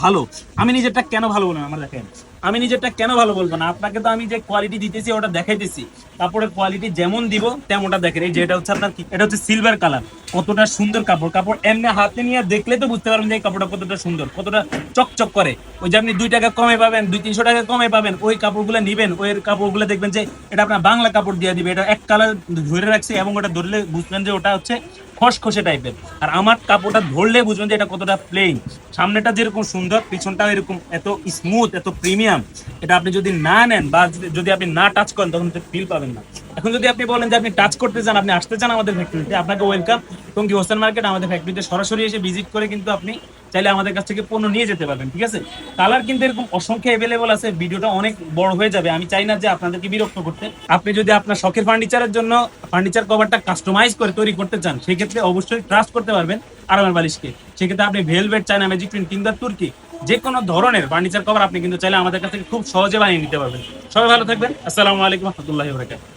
ভালো। আমি নিজেরটা কেন ভালো বলবো না? আমার দেখেন, আমি নিজেরটা কেন ভালো বলবো না? আপনাকে তো আমি যে কোয়ালিটি দিতেছি ওটা দেখাইতেছি। কাপড়ের কোয়ালিটি যেমন দিব তেমনটা দেখেন। এই যে এটা হচ্ছে আপনার কি, এটা হচ্ছে সিলভার কালার। কতটা সুন্দর কাপড়। কাপড় এমনি হাতে নিয়ে দেখলে তো বুঝতে পারবেন যে এই কাপড়টা কতটা সুন্দর, কতটা চকচক করে। ওই যে আপনি 2 টাকা কমে পাবেন, 200-300 টাকা কমে পাবেন, ওই কাপড়গুলো নিবেন, ওই কাপড়গুলো দেখবেন যে এটা আপনার বাংলা কাপড় দিয়ে দিবে। এটা এক কালার ধরে রাখছে এবং ওটা ধরলে বুঝবেন যে ওটা হচ্ছে খসখসে টাইপের। আর আমার কাপড়টা ধরলে বুঝবেন যে এটা কতটা প্লেন। সামনেটা যেরকম সুন্দর, পিছনটাও এরকম এত স্মুথ, এত প্রিমিয়াম। এটা আপনি যদি না নেন বা যদি আপনি না টাচ করেন তখন তো ফিল পাবেন না। এখন যদি আপনি বলেন যে আপনি টাচ করতে চান, আপনি আসতে চান আমাদের ফ্যাক্টরিতে, আপনাকে ওয়েলকাম। টঙ্গী হোসেন মার্কেট আমাদের ফ্যাক্টরিতে সরাসরি এসে ভিজিট করে কিন্তু আপনি চাইলে আমাদের কাছ থেকে পণ্য নিয়ে যেতে পারবেন, ঠিক আছে? কালার কিন্তু এরকম অসংখ্য অ্যাভেলেবল আছে। ভিডিওটা অনেক বড় হয়ে যাবে, আমি চাই না যে আপনাদেরকে বিরক্ত করতে। আপনি যদি আপনার শখের ফার্নিচারের জন্য ফার্নিচার কভারটা কাস্টমাইজ করে তৈরি করতে চান, সেক্ষেত্রে অবশ্যই ট্রাস্ট করতে পারবেন আরামের বালিশকে। সেক্ষেত্রে আপনি ভেলভেট, চায়না ম্যাজিক প্রিন্ট কিংবা তুর্কি যে কোনো ধরনের ফার্নিচার কভার আপনি কিন্তু চাইলে আমাদের কাছ থেকে খুব সহজে বানিয়ে নিতে পারবেন। সবাই ভালো থাকবেন। আসসালামু আলাইকুম রহমতুল্লাহি ওয়া বারাকাতুহু।